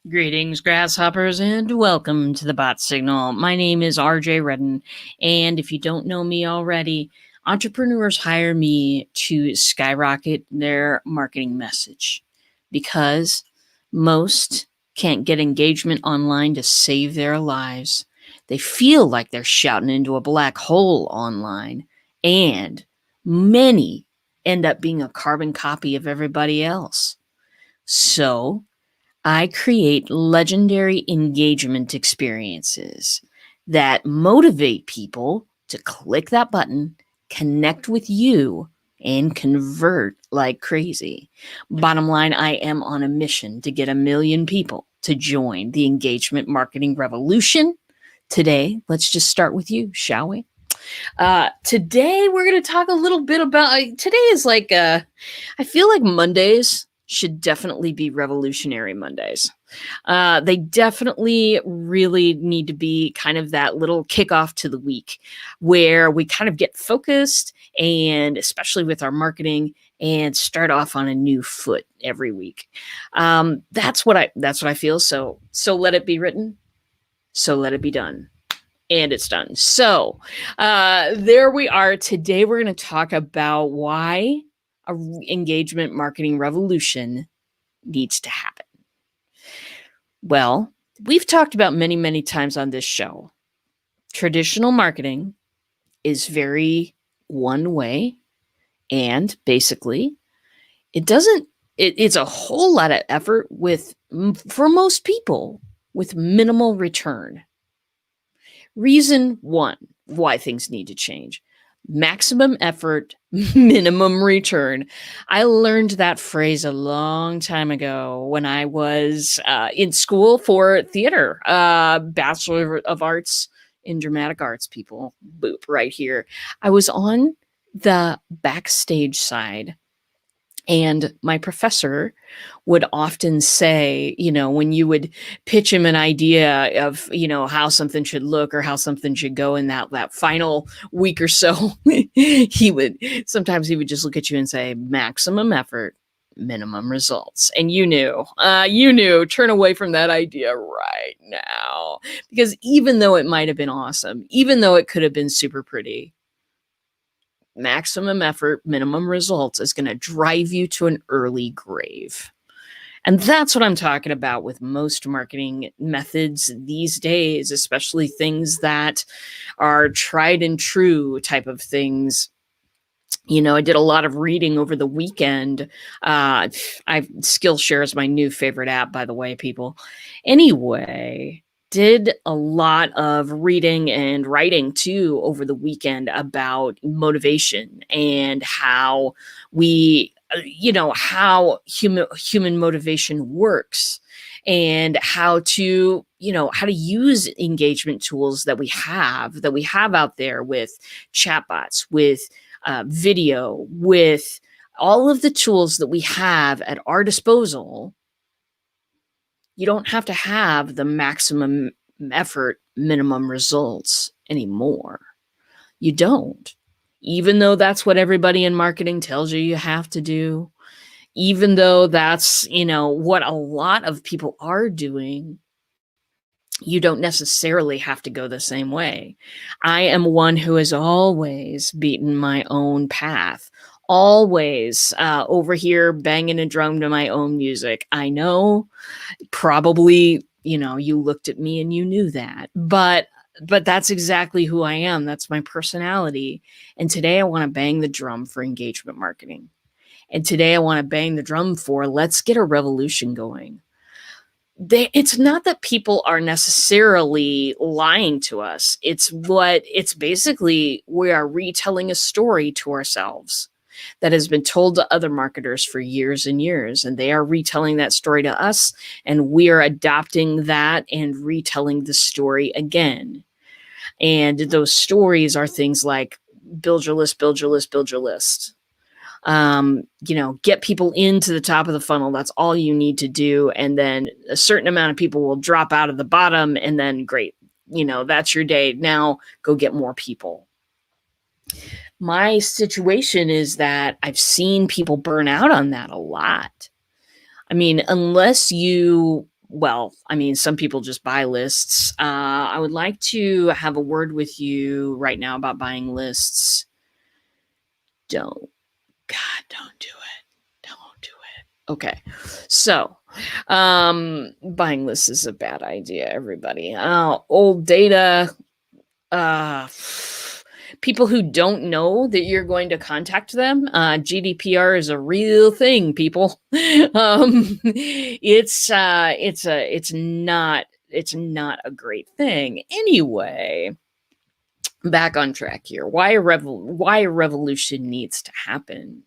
Greetings, grasshoppers, and welcome to the Bot Signal. My name is RJ Redden, and if you don't know me already, entrepreneurs hire me to skyrocket their marketing message because most can't get engagement online to save their lives. They feel like they're shouting into a black hole online, and many end up being a carbon copy of everybody else. So, I create legendary engagement experiences that motivate people to click that button, connect with you, and convert like crazy. Bottom line, I am on a mission to get 1 million people to join the engagement marketing revolution. Today, let's just start with you, shall we? Today, we're going to talk a little bit about. Today is like, I feel like Mondays should definitely be Revolutionary Mondays. They definitely really need to be kind of that little kickoff to the week where we kind of get focused and especially with our marketing and start off on a new foot every week. That's what I feel. So let it be written. So let it be done. And it's done. So there we are. Today we're going to talk about why a engagement marketing revolution needs to happen. Well, we've talked about many, many times on this show. Traditional marketing is very one way, and basically, it's a whole lot of effort for most people, with minimal return. Reason one why things need to change: maximum effort, minimum return. I learned that phrase a long time ago when I was in school for theater, Bachelor of Arts in Dramatic Arts, people. Boop, right here. I was on the backstage side. And my professor would often say, when you would pitch him an idea of, how something should look or how something should go in that final week or so, sometimes he would just look at you and say, maximum effort, minimum results. And turn away from that idea right now. Because even though it might have been awesome, even though it could have been super pretty, maximum effort, minimum results is going to drive you to an early grave. And that's what I'm talking about with most marketing methods these days, especially things that are tried and true type of things. I did a lot of reading over the weekend. Skillshare is my new favorite app, by the way, people. Anyway, did a lot of reading and writing too over the weekend about motivation and how how human motivation works, and how to use engagement tools that we have out there with chatbots, with video, with all of the tools that we have at our disposal. You don't have to have the maximum effort, minimum results anymore. You don't. Even though that's what everybody in marketing tells you have to do, even though that's, what a lot of people are doing, you don't necessarily have to go the same way. I am one who has always beaten my own path, always over here banging a drum to my own music. I know probably, you looked at me and you knew that, but that's exactly who I am. That's my personality. And today I want to bang the drum for engagement marketing. And today I want to bang the drum for let's get a revolution going. It's not that people are necessarily lying to us. It's basically we are retelling a story to ourselves that has been told to other marketers for years and years, and they are retelling that story to us, and we are adopting that and retelling the story again. And those stories are things like build your list, build your list, build your list. Get people into the top of the funnel. That's all you need to do. And then a certain amount of people will drop out of the bottom, and then great, that's your day. Now go get more people. My situation is that I've seen people burn out on that a lot. I mean, unless you well, I mean, some people just buy lists. I would like to have a word with you right now about buying lists. Don't, God, don't do it. Don't do it. Okay. So, buying lists is a bad idea, everybody. Old data, uh, people who don't know that you're going to contact them. GDPR is a real thing, people. It's not a great thing. Anyway, back on track here. Why a revolution needs to happen.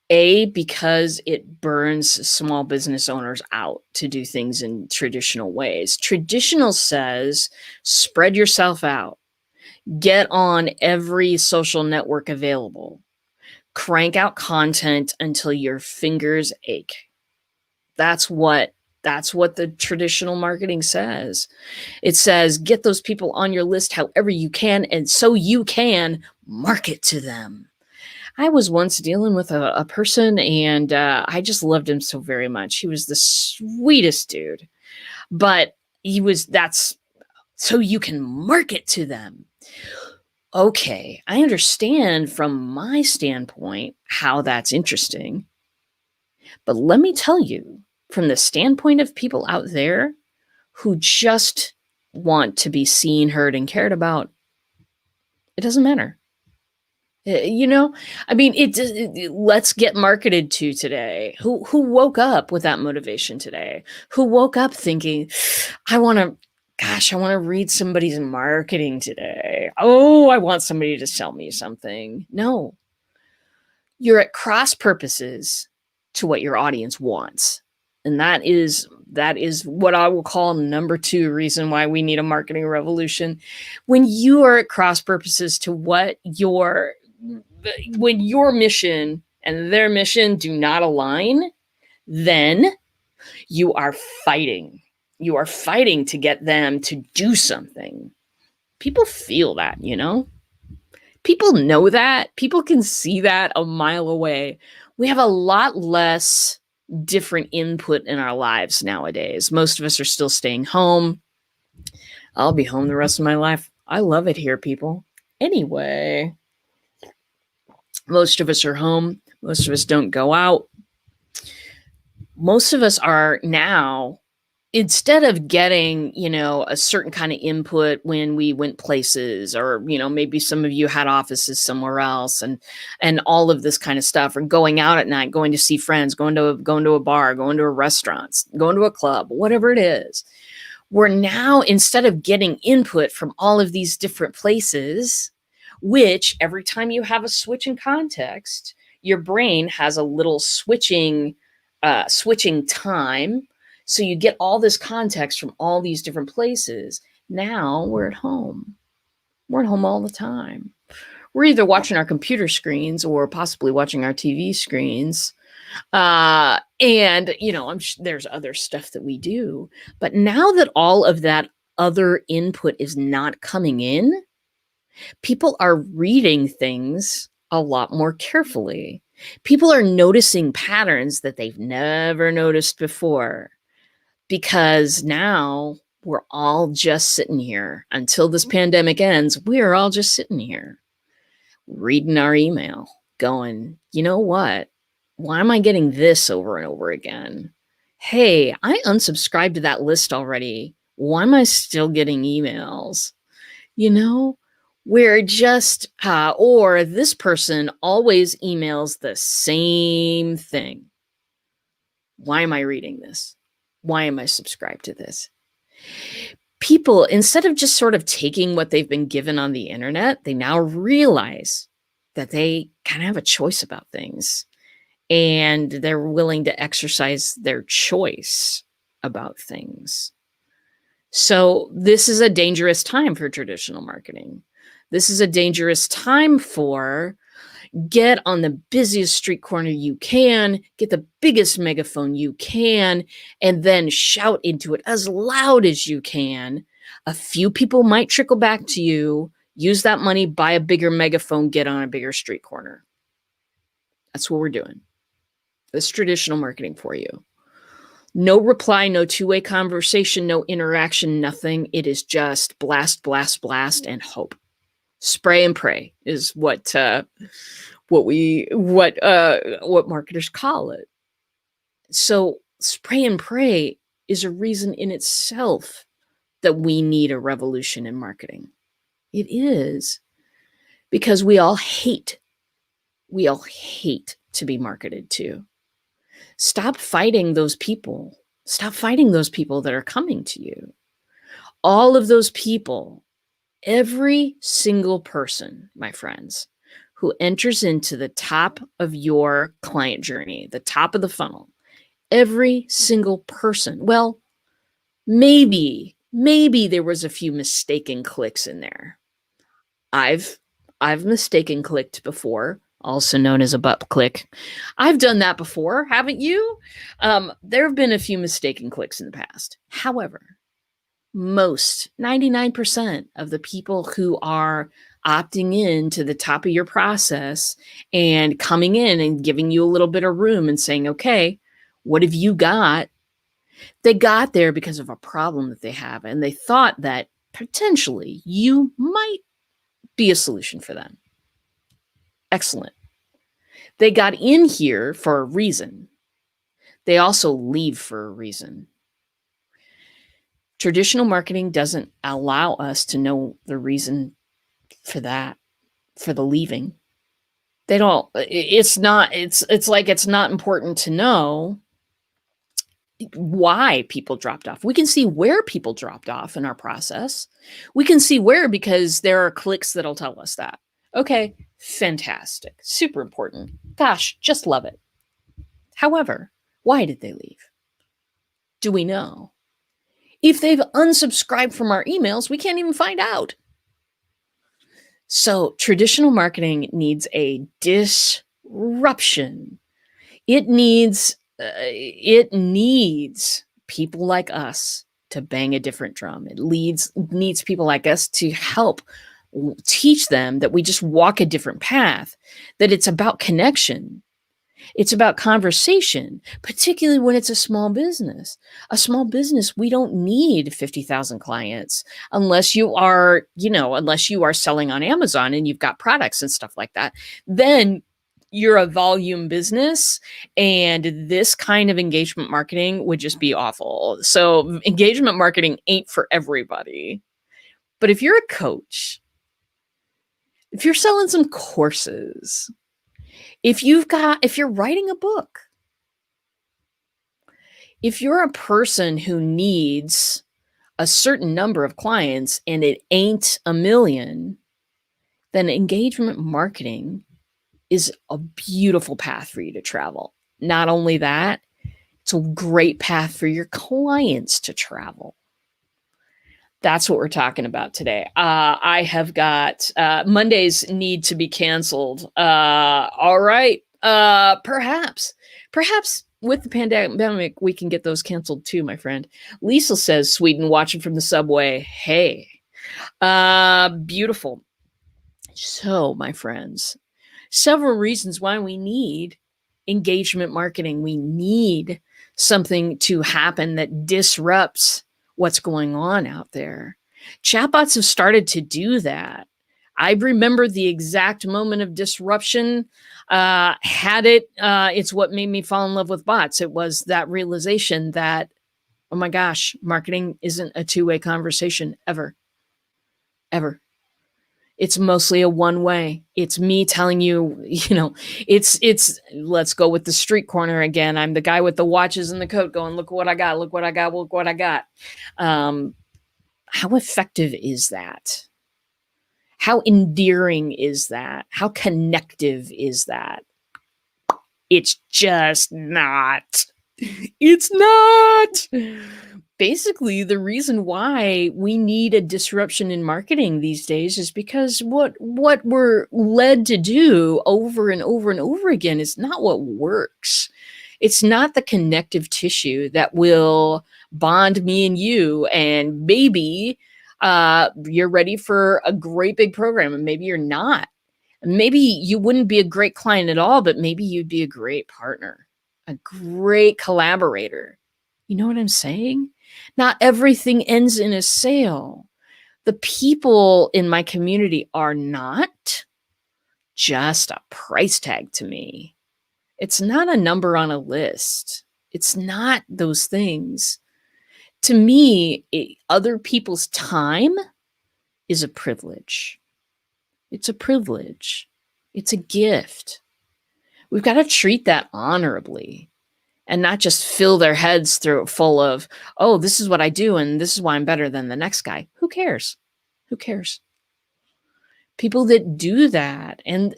Because it burns small business owners out to do things in traditional ways. Traditional says, spread yourself out. Get on every social network available. Crank out content until your fingers ache. That's what the traditional marketing says. It says, get those people on your list however you can, and so you can market to them. I was once dealing with a person, and I just loved him so very much. He was the sweetest dude, but that's so you can market to them. Okay, I understand from my standpoint how that's interesting, but let me tell you, from the standpoint of people out there who just want to be seen, heard, and cared about, it doesn't matter. I mean, let's get marketed to today. Who woke up with that motivation today? Who woke up thinking, I want to read somebody's marketing today. Oh, I want somebody to sell me something. No, you're at cross purposes to what your audience wants. And that is what I will call number 2 reason why we need a marketing revolution. When you are at cross purposes to when your mission and their mission do not align, then you are fighting. You are fighting to get them to do something. People feel that, People know that. People can see that a mile away. We have a lot less different input in our lives nowadays. Most of us are still staying home. I'll be home the rest of my life. I love it here, people. Anyway, most of us are home. Most of us don't go out. Most of us are now, instead of getting, a certain kind of input when we went places, or, maybe some of you had offices somewhere else and all of this kind of stuff, or going out at night, going to see friends, going to a bar, going to a restaurant, going to a club, whatever it is. We're now, instead of getting input from all of these different places, which every time you have a switch in context, your brain has a little switching time. So you get all this context from all these different places. Now we're at home. We're at home all the time. We're either watching our computer screens or possibly watching our TV screens. And, there's other stuff that we do. But now that all of that other input is not coming in, people are reading things a lot more carefully. People are noticing patterns that they've never noticed before, because now we're all just sitting here. Until this pandemic ends, we're all just sitting here reading our email going, you know what? Why am I getting this over and over again? Hey, I unsubscribed to that list already. Why am I still getting emails? We're just, or this person always emails the same thing. Why am I reading this? Why am I subscribed to this? People, instead of just sort of taking what they've been given on the internet, they now realize that they kind of have a choice about things, and they're willing to exercise their choice about things. So this is a dangerous time for traditional marketing. This is a dangerous time for get on the busiest street corner you can, get the biggest megaphone you can, and then shout into it as loud as you can. A few people might trickle back to you, use that money, buy a bigger megaphone, get on a bigger street corner. That's what we're doing. That's traditional marketing for you. No reply, no two-way conversation, no interaction, nothing. It is just blast, blast, blast, and hope. Spray and pray is what marketers call it. So spray and pray is a reason in itself that we need a revolution in marketing. It is, because we all hate to be marketed to. Stop fighting those people. Stop fighting those people that are coming to you. All of those people, every single person, my friends, who enters into the top of your client journey, the top of the funnel, every single person, well, maybe there was a few mistaken clicks in there. I've mistaken clicked before, also known as a butt click. I've done that before, haven't you? There have been a few mistaken clicks in the past. However, most 99% of the people who are opting in to the top of your process and coming in and giving you a little bit of room and saying, okay, what have you got? They got there because of a problem that they have, and they thought that potentially you might be a solution for them. Excellent. They got in here for a reason. They also leave for a reason. Traditional marketing doesn't allow us to know the reason for that, for the leaving. They don't, it's not important to know why people dropped off. We can see where people dropped off in our process. We can see where, because there are clicks that'll tell us that. Okay, fantastic. Super important. Gosh, just love it. However, why did they leave? Do we know? If they've unsubscribed from our emails, we can't even find out. So traditional marketing needs a disruption. It needs people like us to bang a different drum. It needs people like us to help teach them that we just walk a different path, that it's about connection. It's about conversation, particularly when it's a small business. A small business, we don't need 50,000 clients unless you are selling on Amazon and you've got products and stuff like that. Then you're a volume business, and this kind of engagement marketing would just be awful. So engagement marketing ain't for everybody. But if you're a coach, if you're selling some courses, if you're writing a book, if you're a person who needs a certain number of clients and it ain't a million, then engagement marketing is a beautiful path for you to travel. Not only that, it's a great path for your clients to travel. That's what we're talking about today. I have got Mondays need to be canceled. All right. Perhaps with the pandemic, we can get those canceled too, my friend. Lisa says, Sweden watching from the subway. Hey, beautiful. So, my friends, several reasons why we need engagement marketing. We need something to happen that disrupts what's going on out there. Chatbots have started to do that. I remember the exact moment of disruption. It's what made me fall in love with bots. It was that realization that, oh my gosh, marketing isn't a two-way conversation ever. It's mostly a one-way. It's me telling you, it's let's go with the street corner again. I'm the guy with the watches and the coat going, look what I got, look what I got, look what I got. How effective is that? How endearing is that? How connective is that? It's just not. It's not. Basically, the reason why we need a disruption in marketing these days is because what we're led to do over and over and over again is not what works. It's not the connective tissue that will bond me and you, and maybe you're ready for a great big program, and maybe you're not. Maybe you wouldn't be a great client at all, but maybe you'd be a great partner, a great collaborator. You know what I'm saying? Not everything ends in a sale. The people in my community are not just a price tag to me. It's not a number on a list. It's not those things. To me, other people's time is a privilege. It's a privilege. It's a gift. We've got to treat that honorably and not just fill their heads full of, oh, this is what I do and this is why I'm better than the next guy. Who cares? Who cares? People that do that, and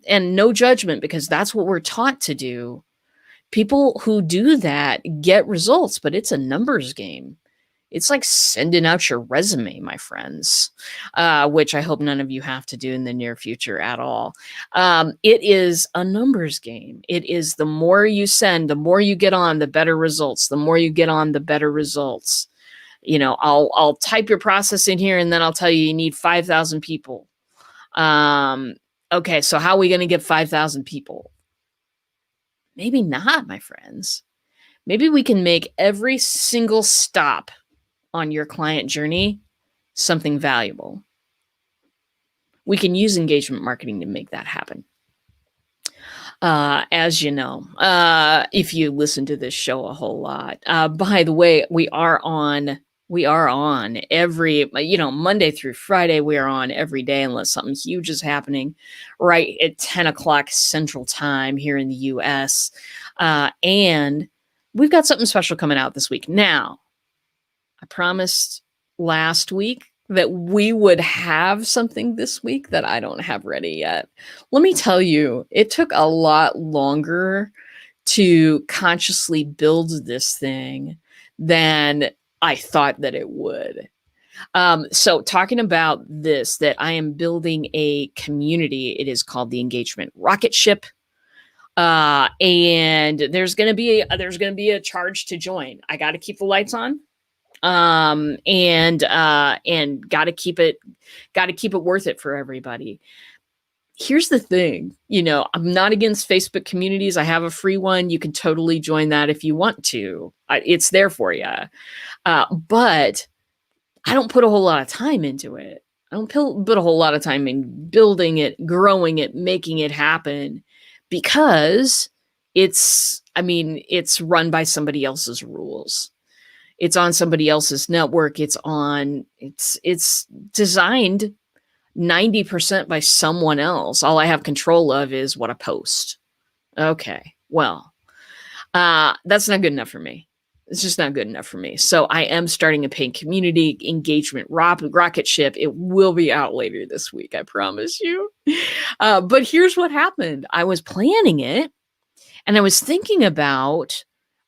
no judgment, because that's what we're taught to do. People who do that get results, but it's a numbers game. It's like sending out your resume, my friends, which I hope none of you have to do in the near future at all. It is a numbers game. It is the more you send, the more you get on, the better results. The more you get on, the better results. You know, I'll type your process in here and then I'll tell you need 5,000 people. Okay, so how are we going to get 5,000 people? Maybe not, my friends. Maybe we can make every single stop on your client journey something valuable. We can use engagement marketing to make that happen. As you know, if you listen to this show a whole lot, by the way, we are on every, Monday through Friday. We are on every day unless something huge is happening right at 10 o'clock Central Time here in the US. And we've got something special coming out this week. Now, I promised last week that we would have something this week that I don't have ready yet. Let me tell you, it took a lot longer to consciously build this thing than I thought that it would. So talking about this, that I am building a community. It is called the Engagement Rocket Ship. And there's going to be a charge to join. I got to keep the lights on. And got to keep it worth it for everybody. Here's the thing, I'm not against Facebook communities. I have a free one. You can totally join that if you want to. It's there for you. But I don't put a whole lot of time into it. I don't put a whole lot of time in building it, growing it, making it happen, because it's run by somebody else's rules. It's on somebody else's network. It's designed 90% by someone else. All I have control of is what I post. Okay, well, that's not good enough for me. It's just not good enough for me. So I am starting a paid community engagement rocket ship. It will be out later this week, I promise you. But here's what happened. I was planning it and I was thinking about,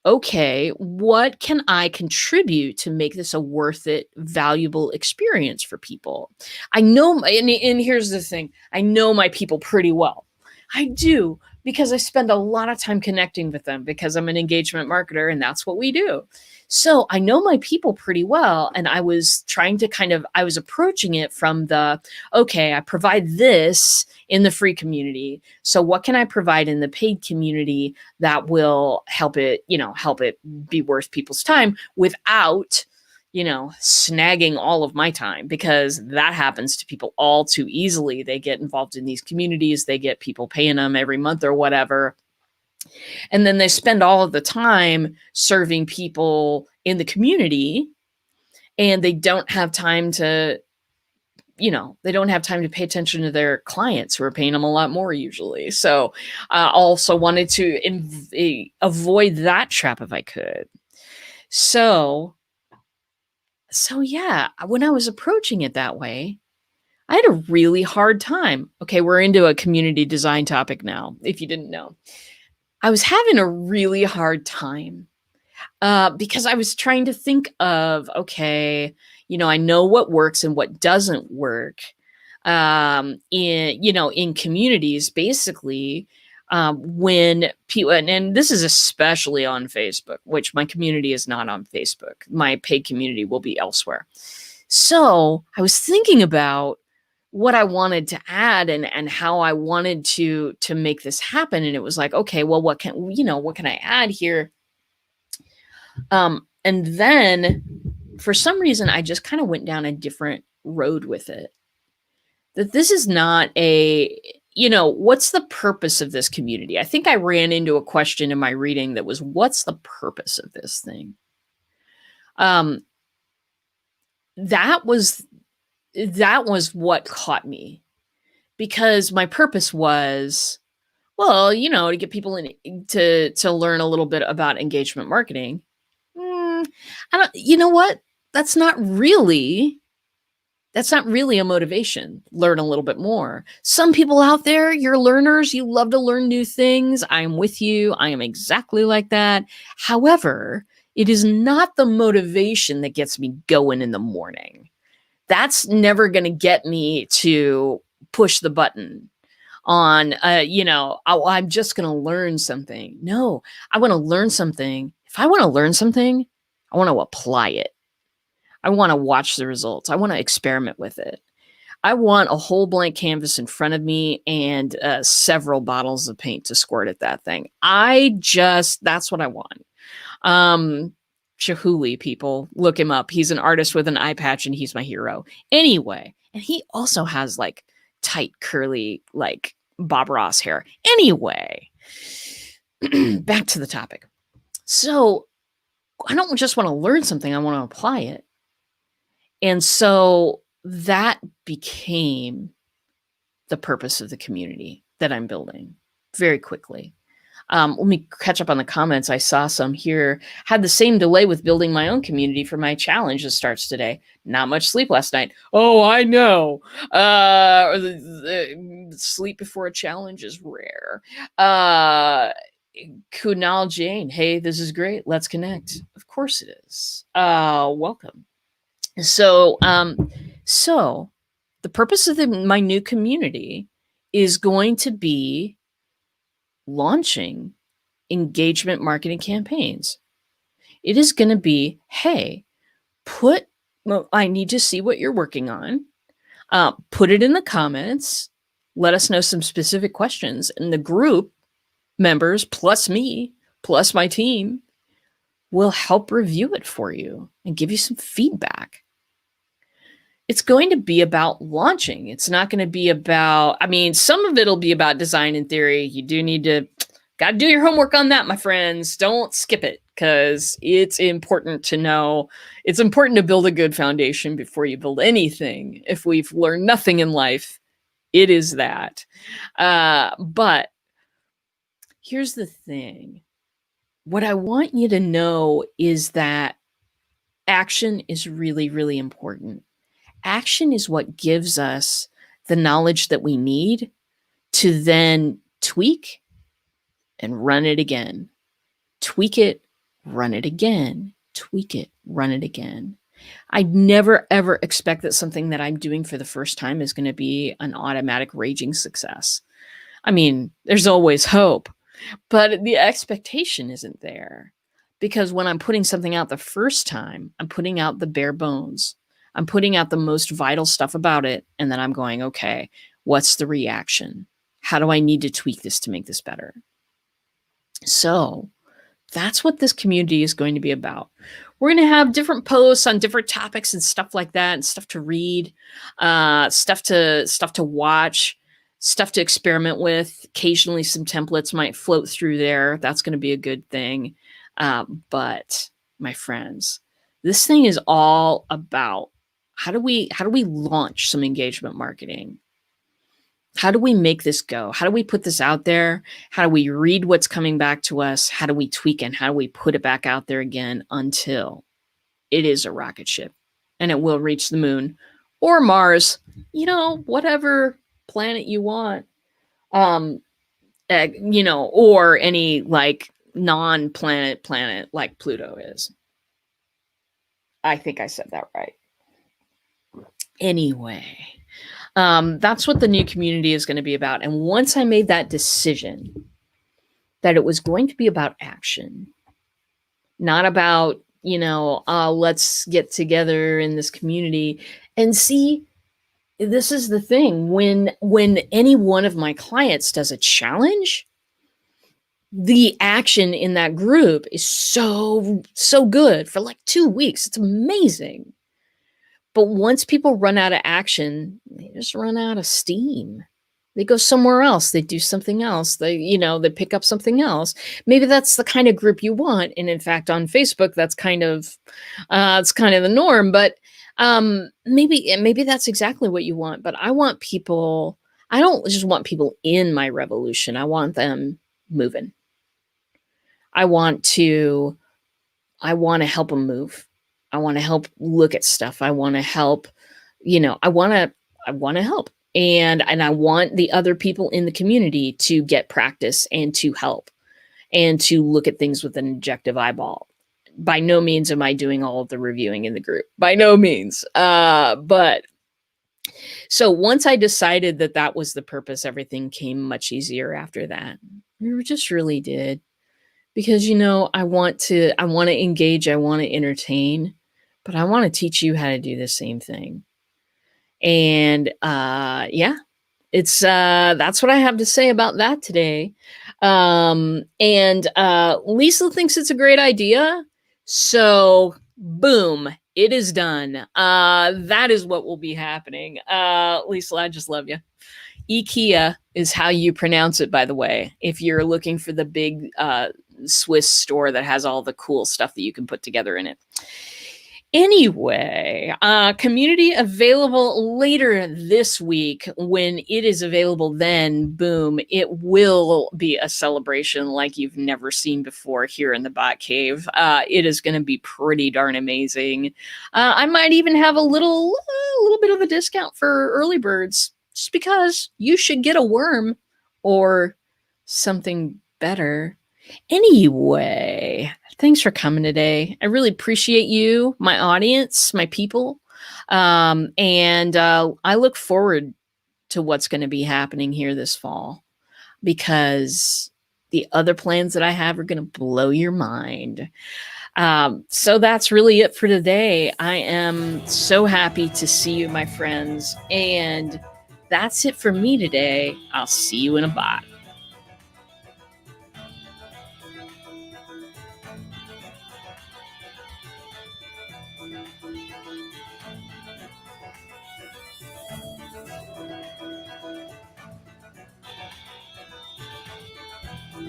okay, what can I contribute to make this a worth it, valuable experience for people? I know, and here's the thing, I know my people pretty well. I do, because I spend a lot of time connecting with them, because I'm an engagement marketer and that's what we do. So I know my people pretty well. And I was trying to I was approaching it from okay, I provide this in the free community. So what can I provide in the paid community that will help it be worth people's time without, snagging all of my time, because that happens to people all too easily. They get involved in these communities, they get people paying them every month or whatever. And then they spend all of the time serving people in the community, and they don't have time to, pay attention to their clients who are paying them a lot more usually. So I also wanted to avoid that trap if I could. So yeah, when I was approaching it that way, I had a really hard time. Okay, we're into a community design topic now, if you didn't know. I was having a really hard time because I was trying to think of, okay, I know what works and what doesn't work in communities, basically. When people, and this is especially on Facebook, which my community is not on Facebook. My paid community will be elsewhere. So I was thinking about what I wanted to add and how I wanted to make this happen. And it was like, okay, well, what can I add here? And then for some reason, I just kind of went down a different road with it. That this is not a, what's the purpose of this community? I think I ran into a question in my reading that was, what's the purpose of this thing? That was what caught me, because my purpose was, well, to get people to learn a little bit about engagement marketing. I don't, you know what? That's not really a motivation. Learn a little bit more. Some people out there, you're learners, you love to learn new things. I'm with you. I am exactly like that. However, it is not the motivation that gets me going in the morning. That's never going to get me to push the button on, I'm just going to learn something. No, I want to learn something. If I want to learn something, I want to apply it. I want to watch the results. I want to experiment with it. I want a whole blank canvas in front of me and several bottles of paint to squirt at that thing. That's what I want. Chihuly, people, look him up. He's an artist with an eye patch and he's my hero. Anyway, and he also has like tight, curly, like Bob Ross hair. Anyway, back to the topic. So I don't just want to learn something, I want to apply it. And so that became the purpose of the community that I'm building very quickly. Let me catch up on the comments. I saw some here. Had the same delay with building my own community for my challenge that starts today. Not much sleep last night. Oh, I know. Sleep before a challenge is rare. Kunal Jane. Hey, this is great. Let's connect. Of course it is. Welcome. So the purpose of my new community is going to be launching engagement marketing campaigns. It is going to be, hey, I need to see what you're working on. Put it in the comments. Let us know some specific questions, and the group members plus me plus my team will help review it for you and give you some feedback. It's going to be about launching. It's not going to be about, some of it'll be about design and theory. You got to do your homework on that, my friends. Don't skip it, because it's important to know. It's important to build a good foundation before you build anything. If we've learned nothing in life, it is that. But here's the thing. What I want you to know is that action is really, really important. Action is what gives us the knowledge that we need to then tweak and run it again. Tweak it, run it again. Tweak it, run it again. I never, ever expect that something that I'm doing for the first time is going to be an automatic raging success. There's always hope, but the expectation isn't there, because when I'm putting something out the first time, I'm putting out the bare bones. I'm putting out the most vital stuff about it. And then I'm going, okay, what's the reaction? How do I need to tweak this to make this better? So that's what this community is going to be about. We're going to have different posts on different topics and stuff like that, and stuff to read, stuff to watch, stuff to experiment with. Occasionally some templates might float through there. That's going to be a good thing. But my friends, this thing is all about how do we launch some engagement marketing? How do we make this go? How do we put this out there? How do we read what's coming back to us? How do we tweak and how do we put it back out there again until it is a rocket ship and it will reach the moon or Mars, whatever planet you want, or any like non-planet planet like Pluto is. I think I said that right. Anyway, that's what the new community is going to be about. And once I made that decision that it was going to be about action, not about, let's get together in this community and see, this is the thing. When any one of my clients does a challenge, the action in that group is so good for like 2 weeks. It's amazing. But once people run out of action, they just run out of steam. They go somewhere else. They do something else. They pick up something else. Maybe that's the kind of group you want. And in fact, on Facebook, that's it's kind of the norm. But maybe that's exactly what you want. But I want people. I don't just want people in my revolution. I want them moving. I want to. I want to help them move. I want to help look at stuff. I want to help. I want to help. And I want the other people in the community to get practice and to help and to look at things with an objective eyeball. By no means am I doing all of the reviewing in the group. By no means. But so once I decided that that was the purpose, everything came much easier after that. It just really did. Because I want to engage, I want to entertain, but I want to teach you how to do the same thing. And yeah, it's that's what I have to say about that today. And Lisa thinks it's a great idea. So boom, it is done. That is what will be happening. Lisa, I just love you. IKEA is how you pronounce it, by the way, if you're looking for the big Swiss store that has all the cool stuff that you can put together in it. Anyway, community available later this week. When it is available, then boom, it will be a celebration like you've never seen before here in the Bot Cave. It is going to be pretty darn amazing. I might even have a little bit of a discount for early birds, just because you should get a worm or something better. Anyway, thanks for coming today. I really appreciate you, my audience, my people. And I look forward to what's going to be happening here this fall, because the other plans that I have are going to blow your mind. So that's really it for today. I am so happy to see you, my friends. And that's it for me today. I'll see you in a bot.